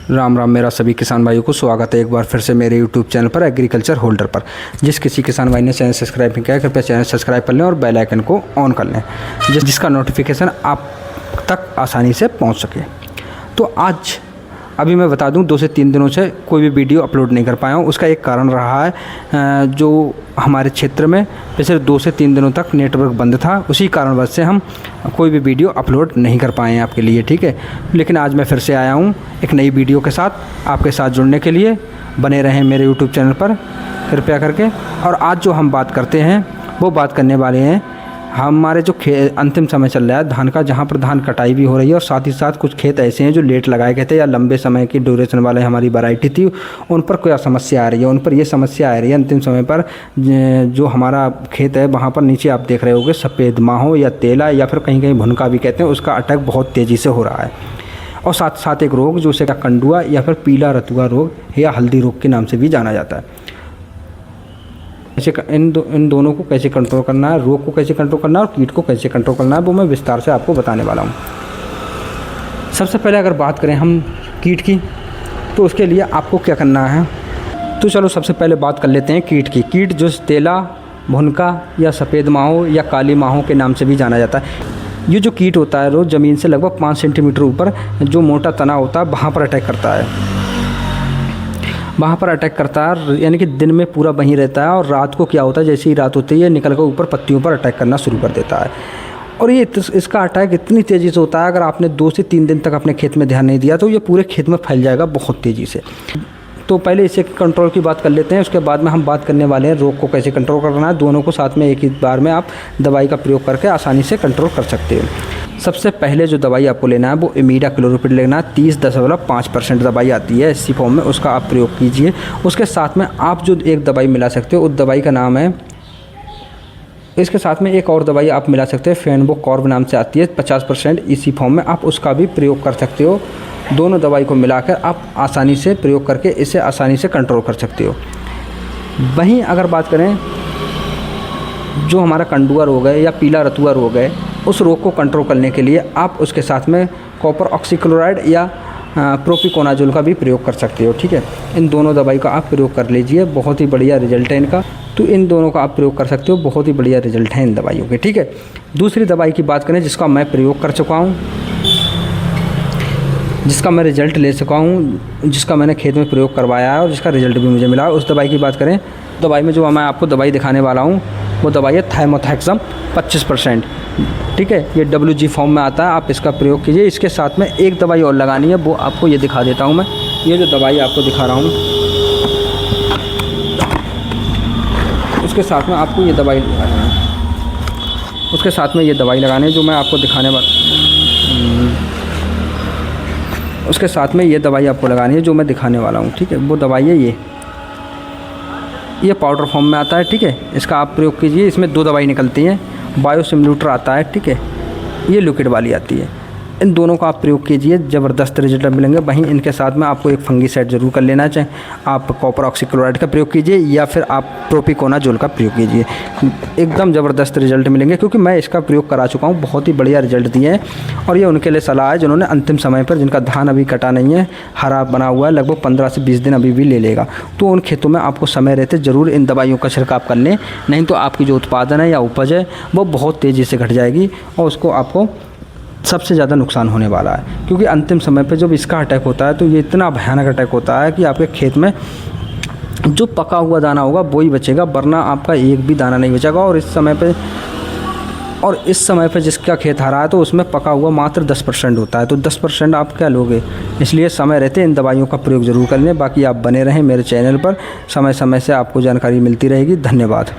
राम राम मेरा सभी किसान भाइयों को स्वागत है एक बार फिर से मेरे YouTube चैनल पर एग्रीकल्चर होल्डर पर। जिस किसी किसान भाई ने चैनल सब्सक्राइब नहीं किया कृपया चैनल सब्सक्राइब कर लें और बेल आइकन को ऑन कर लें जिसका नोटिफिकेशन आप तक आसानी से पहुंच सके। तो आज अभी मैं बता दूं 2 से 3 दिनों से कोई भी वीडियो अपलोड नहीं कर पाया हूं। उसका एक कारण रहा है जो हमारे क्षेत्र में पिछले 2 से 3 दिनों तक नेटवर्क बंद था, उसी कारणवश से हम कोई भी वीडियो अपलोड नहीं कर पाए हैं आपके लिए, ठीक है। लेकिन आज मैं फिर से आया हूं एक नई वीडियो के साथ आपके साथ जुड़ने के लिए। बने रहें मेरे यूट्यूब चैनल पर कृपया करके। और आज जो हम बात करते हैं वो बात करने वाले हैं हमारे जो अंतिम समय चल रहा है धान का, जहाँ पर धान कटाई भी हो रही है और साथ ही साथ कुछ खेत ऐसे हैं जो लेट लगाए गए थे या लंबे समय की ड्यूरेशन वाले हमारी वैरायटी थी, उन पर क्या समस्या आ रही है। उन पर ये समस्या आ रही है अंतिम समय पर जो हमारा खेत है वहाँ पर नीचे आप देख रहे होंगे सफ़ेद माहो या तेला या फिर कहीं कहीं भुनका भी कहते हैं, उसका अटैक बहुत तेज़ी से हो रहा है। और साथ साथ एक रोग जो उसे कंडुआ या फिर पीला रतुआ रोग या हल्दी रोग के नाम से भी जाना जाता है। कैसे इन दोनों को कैसे कंट्रोल करना है, रोग को कैसे कंट्रोल करना है और कीट को कैसे कंट्रोल करना है, वो मैं विस्तार से आपको बताने वाला हूँ। सबसे पहले अगर बात करें हम कीट की तो उसके लिए आपको क्या करना है, तो चलो सबसे पहले बात कर लेते हैं कीट की। कीट जो तेला, भुनका या सफ़ेद माहो या काली माहो के नाम से भी जाना जाता है। ये जो कीट होता है रोज़ ज़मीन से लगभग 5 सेंटीमीटर ऊपर जो मोटा तना होता है वहाँ पर अटैक करता है। वहाँ पर अटैक करता है, यानी कि दिन में पूरा वहीं रहता है और रात को क्या होता है, जैसे ही रात होती है निकल कर ऊपर पत्तियों पर अटैक करना शुरू कर देता है। और ये इसका अटैक इतनी तेज़ी से होता है, अगर आपने 2 से 3 दिन तक अपने खेत में ध्यान नहीं दिया तो ये पूरे खेत में फैल जाएगा बहुत तेज़ी से। तो पहले इसे कंट्रोल की बात कर लेते हैं, उसके बाद में हम बात करने वाले हैं रोग को कैसे कंट्रोल करना है। दोनों को साथ में एक ही बार में आप दवाई का प्रयोग करके आसानी से कंट्रोल कर सकते हो। सबसे पहले जो दवाई आपको लेना है वो इमीडाक्लोपीड लेना है। 30.5% दवाई आती है इसी फॉर्म में, उसका आप प्रयोग कीजिए। उसके साथ में आप जो एक दवाई मिला सकते हो उस दवाई का नाम है, इसके साथ में एक और दवाई आप मिला सकते हैं फेनबोकॉर्ब नाम से आती है 50% इसी फॉर्म में, आप उसका भी प्रयोग कर सकते हो। दोनों दवाई को मिलाकर आप आसानी से प्रयोग करके इसे आसानी से कंट्रोल कर सकते हो। वहीं अगर बात करें जो हमारा कंडुआ रोग है या पीला रतुआ रोग है, उस रोग को कंट्रोल करने के लिए आप उसके साथ में कॉपर ऑक्सीक्लोराइड या प्रोपिकोनाजोल का भी प्रयोग कर सकते हो, ठीक है। इन दोनों दवाई का आप प्रयोग कर लीजिए, बहुत ही बढ़िया रिजल्ट है इनका। तो इन दोनों का आप प्रयोग कर सकते हो, बहुत ही बढ़िया रिजल्ट है इन दवाइयों के, ठीक है। दूसरी दवाई की बात करें जिसका मैं प्रयोग कर चुका हूँ, जिसका मैं रिज़ल्ट ले चुका हूँ, जिसका मैंने खेत में प्रयोग करवाया है और जिसका रिज़ल्ट भी मुझे मिला, उस दवाई की बात करें। दवाई में जो मैं आपको दवाई दिखाने वाला हूँ वो दवाई है थाइमोथैक्सम 25%, ठीक है। ये WG फॉर्म में आता है, आप इसका प्रयोग कीजिए। इसके साथ में एक दवाई और लगानी है, वो आपको ये दिखा देता हूँ मैं। ये जो दवाई आपको दिखा रहा हूँ उसके साथ में आपको ये दवाई लगानी है, उसके साथ में ये दवाई लगानी है जो मैं आपको दिखाने वाला, उसके साथ में ये दवाई आपको लगानी है जो मैं दिखाने वाला हूँ, ठीक है। वो दवाई है ये पाउडर फॉर्म में आता है, ठीक है। इसका आप प्रयोग कीजिए। इसमें 2 दवाई निकलती हैं, बायोसिम्यूटर आता है, ठीक है, ये लिक्विड वाली आती है। इन दोनों का आप प्रयोग कीजिए, ज़बरदस्त रिजल्ट मिलेंगे। वहीं इनके साथ में आपको एक फंगीसाइड ज़रूर कर लेना चाहिए। आप कॉपर ऑक्सीक्लोराइड का प्रयोग कीजिए या फिर आप प्रोपिकोनाजोल का प्रयोग कीजिए, एकदम ज़बरदस्त रिजल्ट मिलेंगे। क्योंकि मैं इसका प्रयोग करा चुका हूँ, बहुत ही बढ़िया रिजल्ट दिए हैं। और ये उनके लिए सलाह है जिन्होंने अंतिम समय पर, जिनका धान अभी कटा नहीं है, हरा बना हुआ है, लगभग 15 से 20 दिन अभी भी ले लेगा, तो उन खेतों में आपको समय रहते ज़रूर इन दवाइयों का छिड़काव कर लें, नहीं तो आपकी जो उत्पादन है या उपज है वो बहुत तेज़ी से घट जाएगी और उसको आपको सबसे ज़्यादा नुकसान होने वाला है। क्योंकि अंतिम समय पे जब इसका अटैक होता है तो ये इतना भयानक अटैक होता है कि आपके खेत में जो पका हुआ दाना होगा वो ही बचेगा, वरना आपका एक भी दाना नहीं बचेगा। और इस समय पे जिसका खेत हरा है तो उसमें पका हुआ मात्र 10% होता है, तो 10% आप क्या लोगे। इसलिए समय रहते इन दवाइयों का प्रयोग ज़रूर कर लें। बाकी आप बने रहें मेरे चैनल पर, समय समय से आपको जानकारी मिलती रहेगी। धन्यवाद।